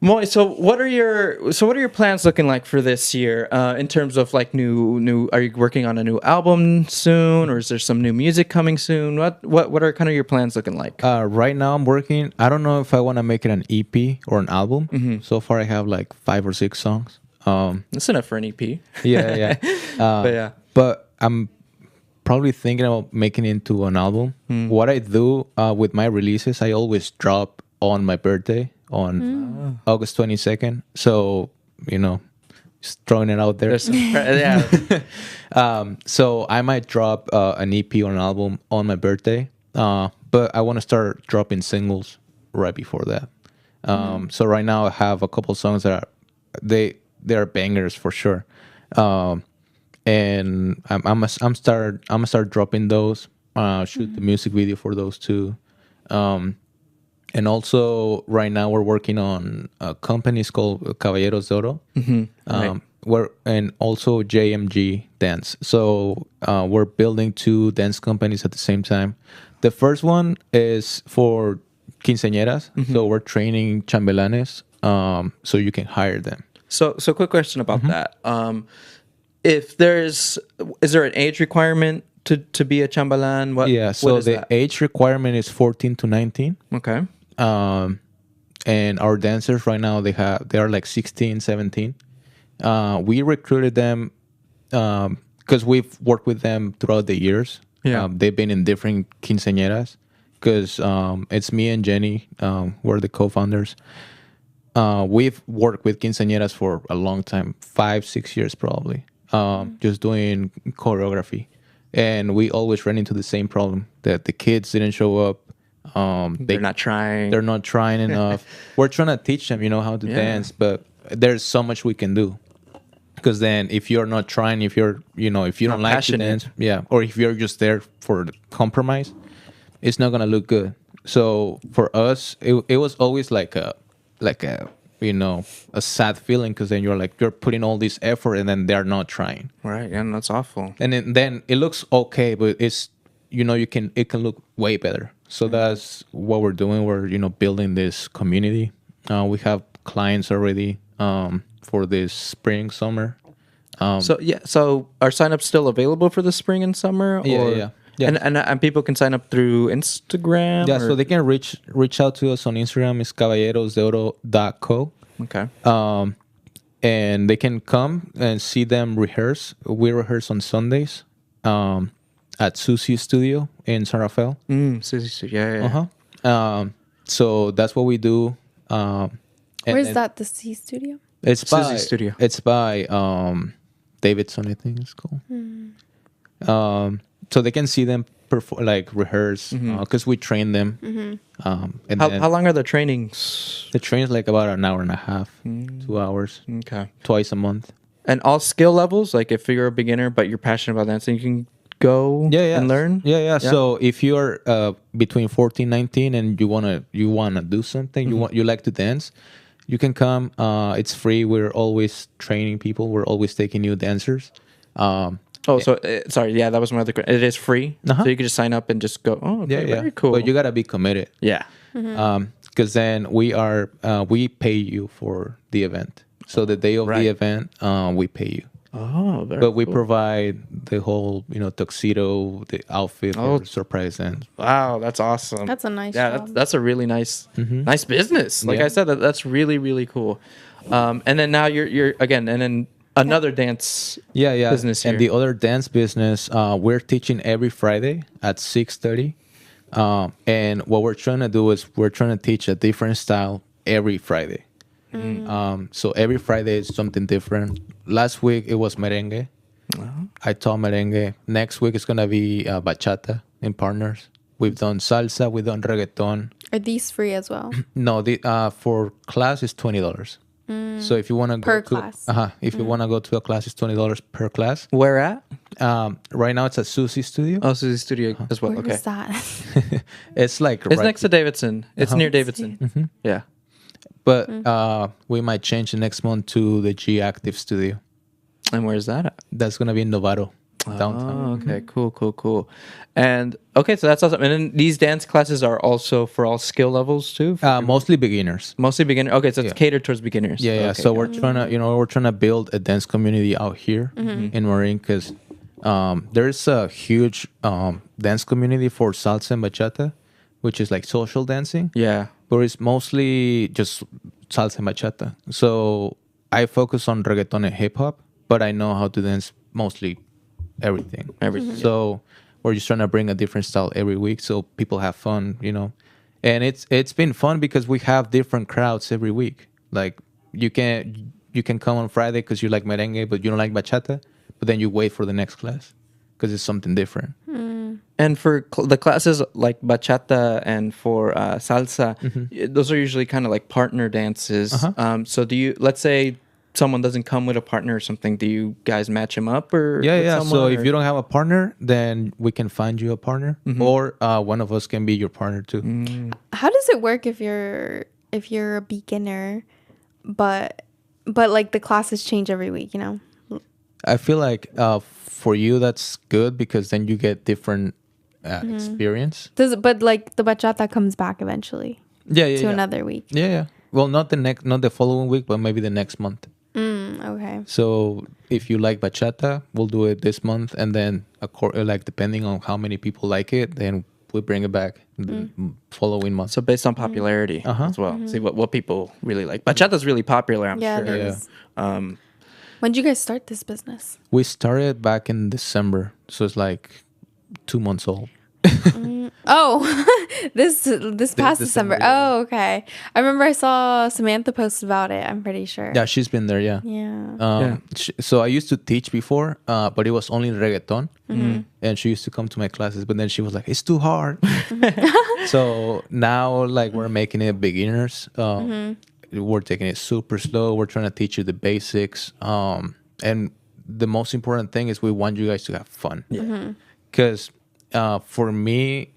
Moy, so what are your plans looking like for this year in terms of like new? Are you working on a new album soon, or is there some new music coming soon? What are kind of your plans looking like? Right now I'm working. I don't know if I want to make it an EP or an album. So far I have like 5 or 6 songs. That's enough for an EP. Yeah. But I'm probably thinking about making it into an album. What I do with my releases, I always drop on my birthday on August 22nd. So, just throwing it out there. So I might drop an EP or an album on my birthday. But I want to start dropping singles right before that. So right now I have a couple songs that they're bangers for sure. And I'm gonna start dropping those. Shoot the music video for those too. And also, right now we're working on a company called Caballeros de Oro, and also JMG Dance. So we're building 2 dance companies at the same time. The first one is for quinceañeras, so we're training chambelanes, so you can hire them. So quick question about that. Is there an age requirement to be a chambelan? So the age requirement is 14 to 19. Okay. And our dancers right now they are like 16, 17. We recruited them because we've worked with them throughout the years. They've been in different quinceañeras because it's me and Jenny. We're the co-founders. We've worked with quinceañeras for a long time, 5-6 years probably, just doing choreography. And we always ran into the same problem that the kids didn't show up. They're not trying. They're not trying enough. We're trying to teach them, how to dance, but there's so much we can do. Because then, if you're not trying, if you're, if you don't like to dance, or if you're just there for the compromise, it's not gonna look good. So for us, it was always like a sad feeling because then you're putting all this effort and then they're not trying. Right, and that's awful. And then it looks okay, but it's it can look way better. So that's what we're doing. We're building this community. We have clients already for this spring, summer. So are signups still available for the spring and summer? Yeah. And people can sign up through Instagram? Yeah, so they can reach out to us on Instagram. It's caballerosdeoro.co. Okay. and they can come and see them rehearse. We rehearse on Sundays at Susie Studio in San Rafael. Yeah. So that's what we do. And Where's then that? The C studio? It's by Susie Studio. It's by Davidson, I think it's called. So they can see them rehearse because we train them. And How long are the trainings? the train's like about an hour and a half, 2 hours, Okay. twice a month. And all skill levels, like if you're a beginner but you're passionate about dancing, you can go and learn? Yeah. So if you are between 14, 19 and you wanna do something, you like to dance, you can come. It's free. We're always training people. We're always taking new dancers. Sorry. Yeah, that was my other question. It is free, so you can just sign up and just go. Oh, okay, very cool. But you gotta be committed. Yeah. Because then we pay you for the event. So the day of the event, we pay you. Oh, very But we cool. provide the whole, tuxedo, the outfit, for surprise dance. Wow, that's awesome. That's a nice Yeah, job. that's a really nice business. Like Yeah. I said, that's really, really cool. And then now you're again, and then another dance business here. And the other dance business, we're teaching every Friday at 6:30. And what we're trying to do is we're trying to teach a different style every Friday. So every Friday is something different. Last week it was merengue. I taught merengue. Next week it's gonna be bachata in partners. We've done salsa. We've done reggaeton. Are these free as well? No, the for class is $20. So if you want to go Per to class. if you want to go to a class, it's $20 per class. Where at? Right now it's at Susie Studio. Oh, Susie Studio as well. Where Okay. is that? It's like It's right, next to Davidson. It's near Davidson. Yeah. but we might change the next month to the G Active Studio. And where's that at? That's gonna be in Novato, downtown. Oh, okay. Cool. And okay, so that's awesome. And then these dance classes are also for all skill levels too? Mostly beginners. Mostly beginner. Okay, so it's Yeah. catered towards beginners. Yeah. Okay. So we're trying to build a dance community out here in Marin because there's a huge dance community for salsa and bachata, which is like social dancing. Yeah. But it's mostly just salsa and bachata. So I focus on reggaeton and hip hop, but I know how to dance mostly everything. So we're just trying to bring a different style every week so people have fun, And it's been fun because we have different crowds every week. Like you can come on Friday because you like merengue, but you don't like bachata, but then you wait for the next class because it's something different. And for the classes like bachata and for salsa, those are usually kind of like partner dances. So do you, let's say someone doesn't come with a partner or something, do you guys match them up or? Yeah. with So someone, if or- you don't have a partner, then we can find you a partner, or one of us can be your partner too. How does it work if you're a beginner, but like the classes change every week? I feel like for you that's good because then you get different experience. But like the bachata comes back eventually Yeah. to another week. Yeah. Well, not the following week, but maybe the next month. Okay. So if you like bachata, we'll do it this month, and then depending on how many people like it, then we bring it back the following month. So based on popularity as well. See what people really like. Bachata's really popular, I'm Yeah, sure. it is. When did you guys start this business? We started back in December, so it's like 2 months old. Oh, this past December. December, yeah. Oh, okay. I remember I saw Samantha post about it. I'm pretty sure. Yeah, she's been there. Yeah. Yeah. So I used to teach before, but it was only reggaeton, and she used to come to my classes. But then she was like, "It's too hard." So now, we're making it beginners. We're taking it super slow. We're trying to teach you the basics. And the most important thing is we want you guys to have fun. Because for me,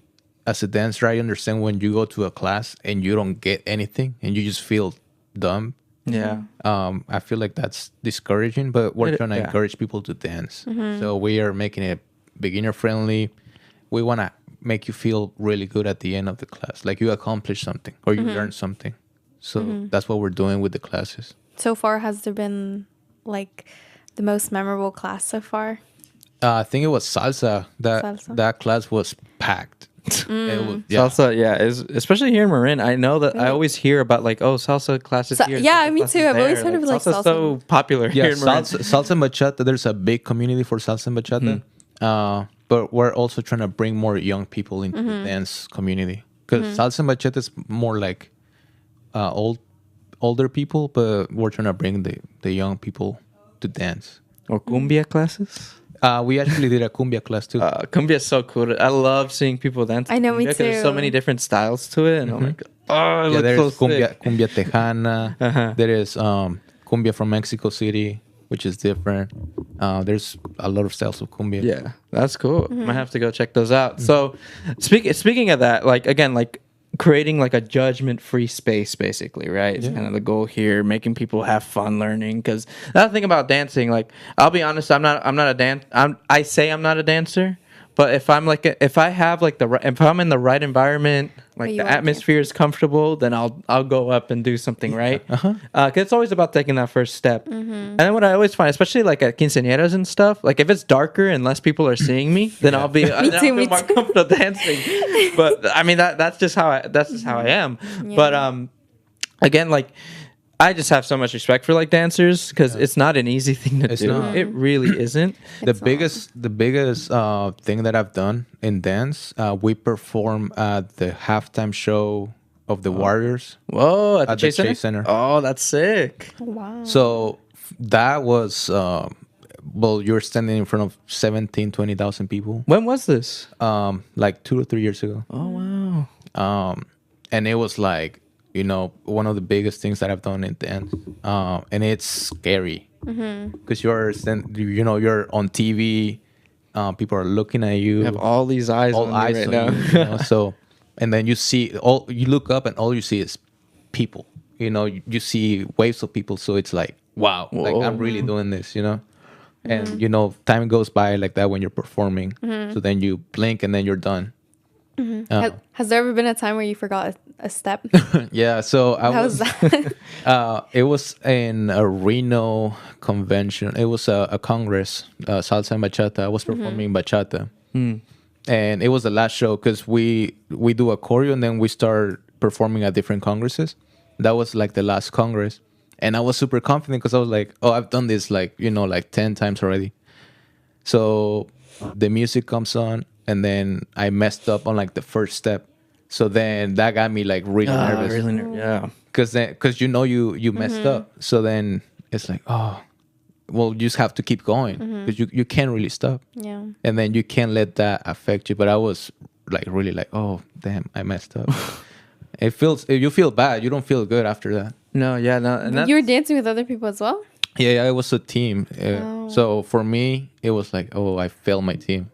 as a dancer, I understand when you go to a class and you don't get anything and you just feel dumb. Yeah. I feel like that's discouraging, but we're trying to encourage people to dance. So we are making it beginner friendly. We want to make you feel really good at the end of the class, like you accomplished something or you learned something. So that's what we're doing with the classes. So far, has there been like the most memorable class so far? I think it was salsa. Salsa. That class was packed. Salsa, especially here in Marin. I know that I always hear about like, salsa classes here. Yeah, salsa me classes too. I've there. always heard of like salsa. So popular here in Marin. Salsa and bachata. There's a big community for salsa and bachata. But we're also trying to bring more young people into the dance community, because salsa and bachata is more like older people, but we're trying to bring the young people to dance. Or cumbia classes. We actually did a cumbia class too. Cumbia is so cool. I love seeing people dance. I know, me cumbia, too. There's so many different styles to it, and I'm like, it looks there's so cumbia sick. tejana. There is cumbia from Mexico City, which is different. There's a lot of styles of cumbia. Yeah, that's cool. Might have to go check those out. So, speaking of that, like again, like creating like a judgment-free space, basically, right? It's kind of the goal here, making people have fun learning. Because another thing about dancing, like I'll be honest, I say I'm not a dancer. But if I'm like, if I'm in the right environment, like the atmosphere is comfortable, then I'll go up and do something, right? 'Cause it's always about taking that first step. And then what I always find, especially like at quinceañeras and stuff, like if it's darker and less people are seeing me, then I'll be I'll feel more comfortable dancing. But I mean that's just how I am. Yeah. But again, like I just have so much respect for like dancers, because it's not an easy thing to do. Not. It really isn't. The biggest thing that I've done in dance, we perform at the halftime show of the Warriors. Whoa, at the Chase Center? Center. Oh, that's sick. Oh, wow. So that was you're standing in front of 20,000 people. When was this? Like 2 or 3 years ago. Oh wow. And it was like, one of the biggest things that I've done in dance. And it's scary because you're on TV. People are looking at you. You have all these eyes on you right now. You, so, and then you look up and all you see is people. You see waves of people. So it's like, wow, like I'm really doing this, And, time goes by like that when you're performing. So then you blink and then you're done. Has there ever been a time where you forgot a step? Yeah, so How was that? it was in a Reno convention. It was a congress, salsa and bachata. I was performing bachata, and it was the last show because we do a choreo and then we start performing at different congresses. That was like the last congress, and I was super confident because I was like, "Oh, I've done this like 10 times already." So the music comes on. And then I messed up on like the first step, so then that got me like really nervous. Yeah, because you messed up. So then it's like, you just have to keep going because you can't really stop. Yeah. And then you can't let that affect you. But I was like really like, oh damn, I messed up. You feel bad. You don't feel good after that. No, yeah, no. And you were dancing with other people as well? Yeah, it was a team. So for me, it was like, I failed my team.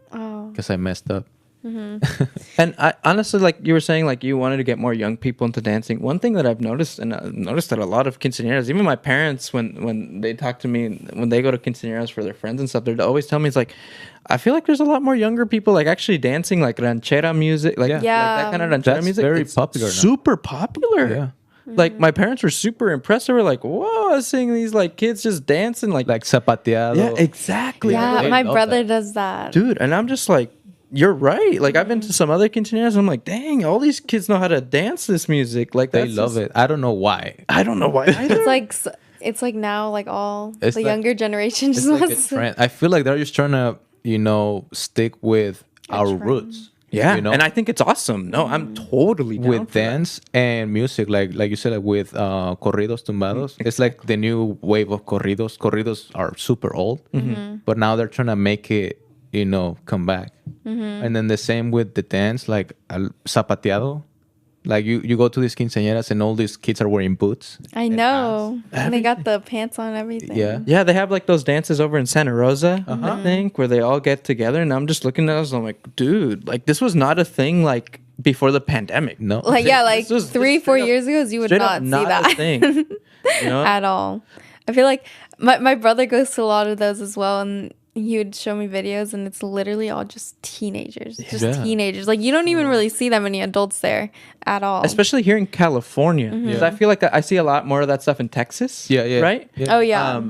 Because I messed up. And I honestly, like you were saying, like you wanted to get more young people into dancing. One thing that I've noticed, and I've noticed that a lot of quinceañeras, even my parents, when they talk to me, when they go to quinceañeras for their friends and stuff, they always tell me, it's like, I feel like there's a lot more younger people like actually dancing like ranchera music, like that kind of ranchera music. Very popular now. Super popular. Yeah. Like my parents were super impressed. They were like, "Whoa, I was seeing these like kids just dancing like zapateado." Yeah, exactly. Yeah, my brother does that, dude. And I'm just like, you're right. Like I've been to some other quinceañeras. I'm like, dang, all these kids know how to dance this music. Like they love it. I don't know why. It's like now, like all it's the younger generation just like wants a trend. I feel like they're just trying to, stick with our roots. Yeah, and I think it's awesome. No, I'm totally down with dance and music, like you said, like with corridos tumbados. It's like the new wave of corridos. Corridos are super old, but now they're trying to make it, come back. And then the same with the dance, like zapateado. Like you go to these quinceañeras and all these kids are wearing boots. I know. And they got the pants on and everything. Yeah, they have like those dances over in Santa Rosa, I think, where they all get together. And I'm just looking at us and I'm like, dude, like this was not a thing like before the pandemic. No. Like, 3-4 years ago, you would not see that. A thing, at all. I feel like my brother goes to a lot of those as well. And he would show me videos and it's literally all just teenagers. Teenagers. Like you don't even really see that many adults there at all. Especially here in California. Because I feel like I see a lot more of that stuff in Texas. Yeah. Right? Yeah. Oh, yeah.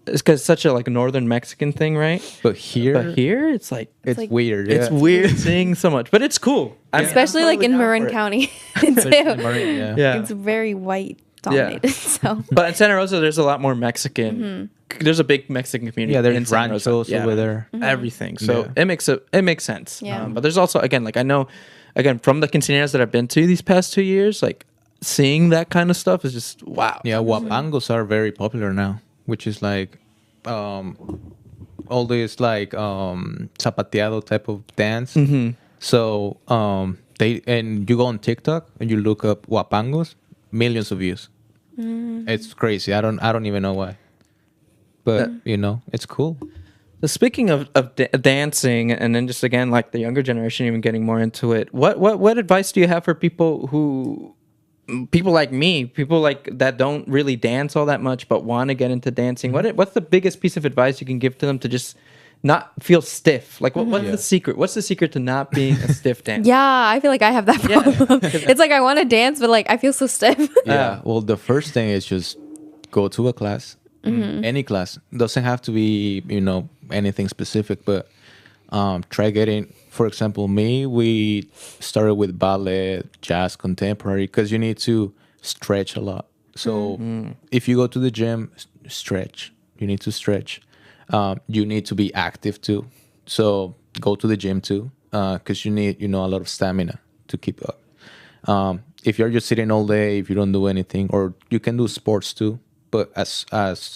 it's because such a like northern Mexican thing, right? But here, It's like it's like- weird. it's Yeah. weird seeing so much, but it's cool. I mean, Especially I'm like totally in down Marin for it. County Especially in too. Marin, yeah. Yeah. It's very white dominated. So But in Santa Rosa, there's a lot more Mexican. There's a big Mexican community. Yeah, there's in Santa Rosa. ranchos over there. Everything. So Yeah. it makes sense. Yeah. But there's also again, like I know, again from the quinceañeras that I've been to these past 2 years, like seeing that kind of stuff is just wow. Yeah, guapangos are very popular now, which is like all this like zapateado type of dance. So they and you go on TikTok and you look up guapangos, millions of views. It's crazy. I don't even know why, but you know, it's cool. So speaking of dancing, and then just again like the younger generation even getting more into it, what advice do you have for people like me, people like that don't really dance all that much but want to get into dancing? What's the biggest piece of advice you can give to them to just not feel stiff? Like what's the secret? What's the secret to not being a stiff dancer? yeah, I feel like I have that problem. It's like I want to dance, but like I feel so stiff. Yeah. Well, the first thing is just go to a class. Any class doesn't have to be, you know, anything specific, but try getting. For example, we started with ballet, jazz, contemporary, because you need to stretch a lot. So if you go to the gym, stretch. You need to stretch. You need to be active too. So go to the gym too, because you need, you know, a lot of stamina to keep up. If you're just sitting all day, if you don't do anything, or you can do sports too. But as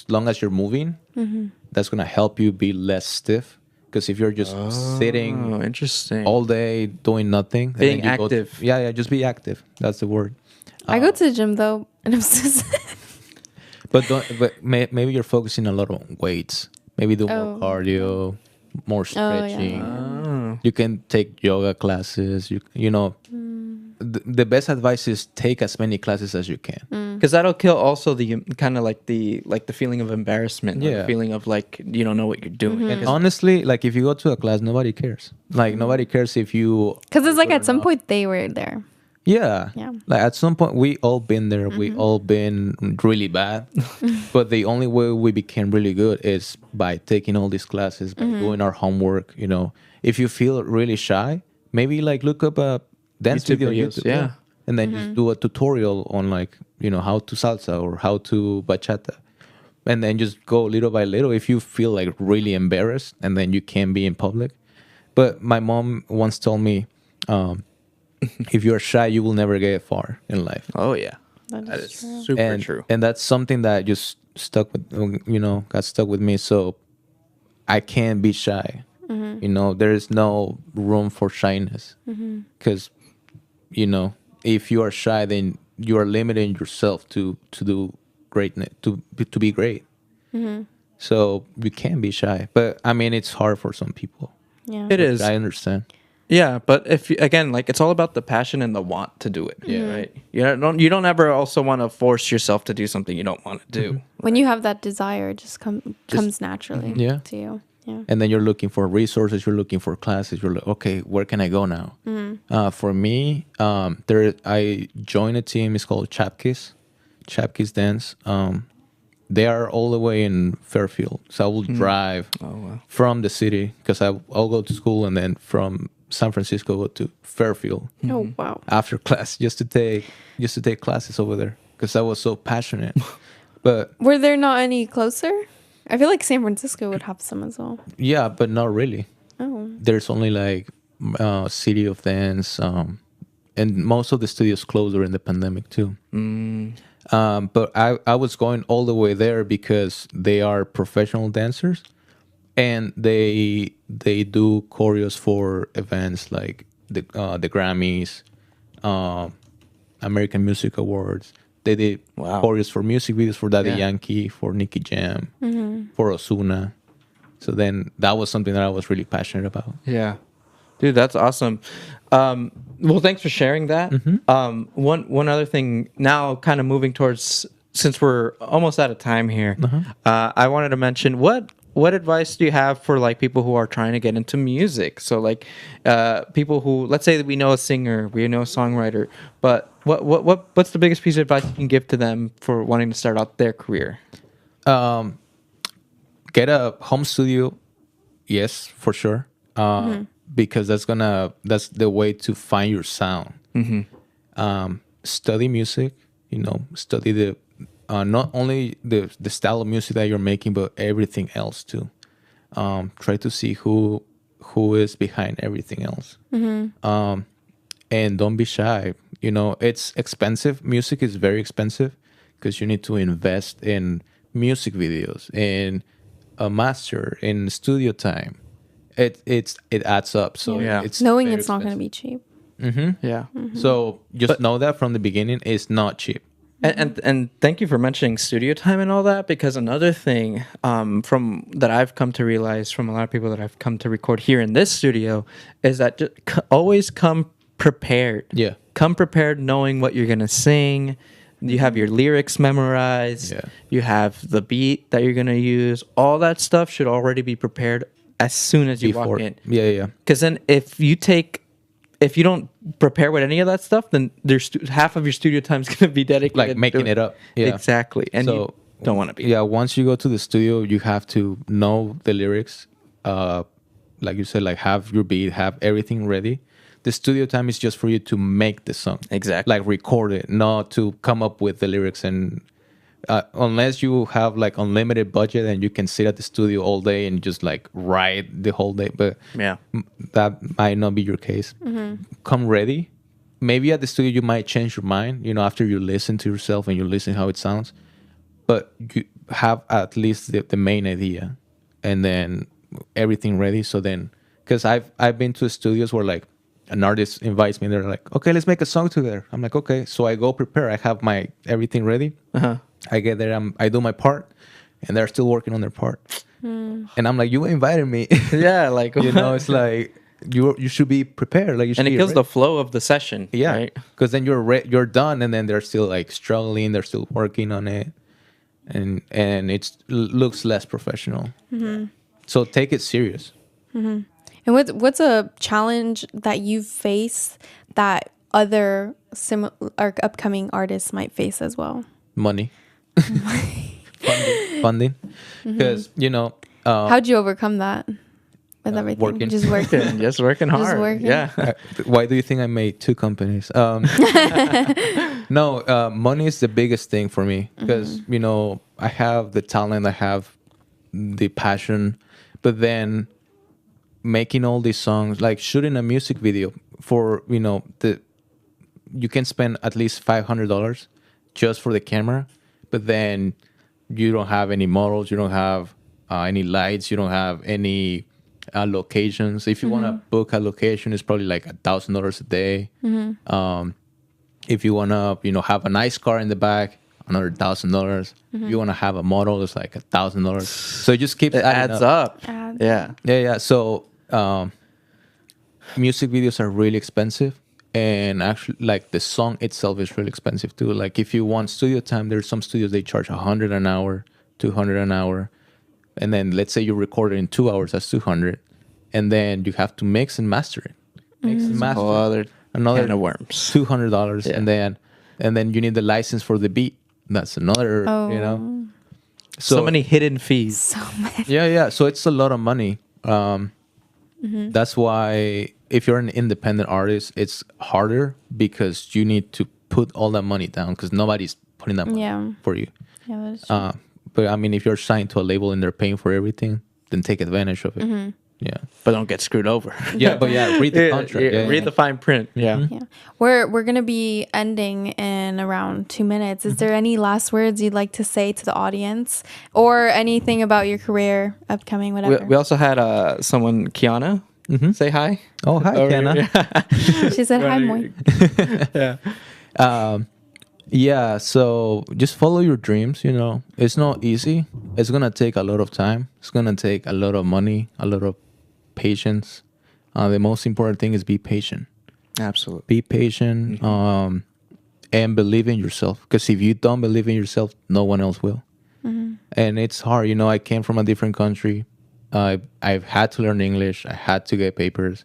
long as you're moving, that's gonna help you be less stiff. Because if you're just sitting Interesting. all day doing nothing, and Being then you go active. yeah, just be active. That's the word. I go to the gym though, and I'm so stiff. Maybe you're focusing a lot on weights. Maybe do more cardio, more yeah. stretching. You can take yoga classes. You know, the best advice is take as many classes as you can. Because that'll kill also the kind of like the feeling of embarrassment, Yeah. the feeling of like you don't know what you're doing. And honestly, like if you go to a class, nobody cares. Like nobody cares if you. Because it's like at some point they were there. Yeah. Yeah. Like at some point we all been there. We all been really bad. But the only way we became really good is by taking all these classes, by doing our homework, you know. If you feel really shy, maybe like look up a dance YouTube video on videos, YouTube. yeah. And then just do a tutorial on like, you know, how to salsa or how to bachata. And then just go little by little if you feel like really embarrassed and then you can't be in public. But my mom once told me, if you're shy, you will never get far in life. Oh yeah, That is true. super true. And that's something that just stuck with, you know, got stuck with me. So I can't be shy. You know, there is no room for shyness. Because, you know, if you are shy, then you are limiting yourself to do greatness, to be great. So you can be shy. But I mean, it's hard for some people. Yeah. It is. I understand. Yeah, but if you, again, like it's all about the passion and the want to do it. Yeah, right. You don't ever also want to force yourself to do something you don't want to do. When you have that desire, it just comes naturally Yeah. to you. Yeah. And then you're looking for resources, you're looking for classes, you're like, okay, where can I go now? For me, I joined a team, it's called Chapkiss Dance. They are all the way in Fairfield. So I will drive from the city, because I'll go to school, and then from San Francisco go to Fairfield Oh wow. after class just to take classes over there, because I was so passionate. But Were there not any closer? I feel like San Francisco would have some as well. yeah, but not really. Oh. There's only like City of Dance, and most of the studios closed during the pandemic too. But I was going all the way there because they are professional dancers, and they do choreos for events like the Grammys, American Music Awards. They did choreos for music videos for Daddy Yankee, for Nicky Jam, for Ozuna. So then that was something that I was really passionate about. Yeah, dude, that's awesome. Well, thanks for sharing that. One other thing, now kind of moving towards, since we're almost out of time here, I wanted to mention what advice do you have for like people who are trying to get into music? So like people who, let's say that we know a singer, we know a songwriter, but what's the biggest piece of advice you can give to them for wanting to start out their career? get a home studio. Yes, for sure. Because that's the way to find your sound. Study music, study the not only the style of music that you're making, but everything else too. Try to see who is behind everything else. And don't be shy. It's expensive. Music is very expensive because you need to invest in music videos, in a master, in studio time. It adds up. So it's knowing very it's not going to expensive. be cheap. Yeah. So just know that from the beginning, it's not cheap. And thank you for mentioning studio time and all that, because another thing from that I've come to realize from a lot of people that I've come to record here in this studio is that just always come prepared. Yeah. Come prepared knowing what you're going to sing. You have your lyrics memorized. Yeah. You have the beat that you're going to use. All that stuff should already be prepared as soon as you walk in. Yeah. Because then if you don't prepare with any of that stuff, then there's half of your studio time is going to be dedicated Like making to it up. Yeah. Exactly. And So, you don't want to be. Yeah, once you go to the studio, you have to know the lyrics. Like you said, like have your beat, have everything ready. The studio time is just for you to make the song. Exactly. Like record it, not to come up with the lyrics. And unless you have like unlimited budget and you can sit at the studio all day and just like write the whole day. But Yeah. that might not be your case. Come ready. Maybe at the studio you might change your mind, after you listen to yourself and you listen how it sounds. But you have at least the main idea and then everything ready. So then, because I've been to studios where like an artist invites me, they're like, okay, let's make a song together. I'm like, okay. So I go prepare. I have my everything ready. I get there, I do my part, and they're still working on their part. And I'm like, you invited me. Yeah, like It's like you should be prepared. Like you should and it be kills ready. the flow of the session. Yeah, Right? because then you're done, and then they're still like struggling. They're still working on it, and it looks less professional. So take it serious. And what's a challenge that you face that other or upcoming artists might face as well? Money, funding, because How'd you overcome that with everything? working. Just working. Just working hard. working. Yeah. Why do you think I made 2 companies? No, money is the biggest thing for me because I have the talent, I have the passion, but then making all these songs, like shooting a music video for you can spend at least $500 just for the camera, but then you don't have any models, you don't have any lights, you don't have any locations. If you want to book a location, it's probably like $1,000 a day. If you want to have a nice car in the back, another $1,000. If you want to have a model, it's like $1,000. So it just keeps It adding adds up. Yeah. So music videos are really expensive, and actually like the song itself is really expensive too. Like if you want studio time, there's some studios they charge $100 an hour, $200 an hour, and then let's say you record it in 2 hours, that's $200, and then you have to mix and master it. Mix and master Another can of worms. $200, Yeah. and then you need the license for the beat. That's another, So many hidden fees. So many. Yeah. So it's a lot of money. That's why if you're an independent artist, it's harder because you need to put all that money down because nobody's putting that money for you. Yeah, that's true. But I mean, if you're signed to a label and they're paying for everything, then take advantage of it. Yeah. But don't get screwed over. Read the contract. Read the fine print. Yeah. Yeah. We're gonna be ending in around 2 minutes. Is there any last words you'd like to say to the audience, or anything about your career, upcoming, whatever? We also had someone, Kiana, say hi. Oh, hi, Kiana. She said hi, Moy. Yeah, so just follow your dreams, It's not easy. It's going to take a lot of time. It's going to take a lot of money, a lot of patience. The most important thing is be patient. Absolutely. Be patient and believe in yourself. Because if you don't believe in yourself, no one else will. And it's hard. I came from a different country. I've had to learn English. I had to get papers.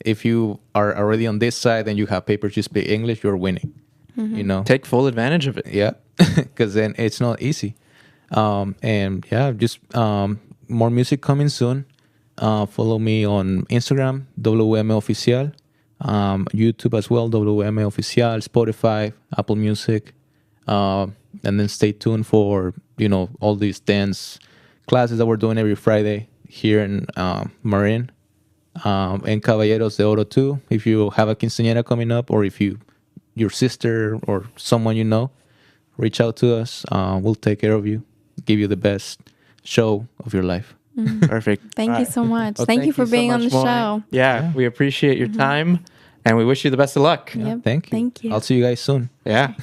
If you are already on this side and you have papers, you speak English, you're winning. Take full advantage of it. Yeah, because then it's not easy. And yeah, just more music coming soon. Follow me on Instagram, WM Oficial, YouTube as well, WM Oficial, Spotify, Apple Music, and then stay tuned for all these dance classes that we're doing every Friday here in Marin, and Caballeros de Oro too. If you have a quinceañera coming up, or if your sister or someone reach out to us. We'll take care of you, give you the best show of your life. Perfect. Thank you so much. Well, thank you for so being on the much, Moy. show. Yeah, we appreciate your time, and we wish you the best of luck. Yep. Thank you. Thank you. I'll see you guys soon. Yeah.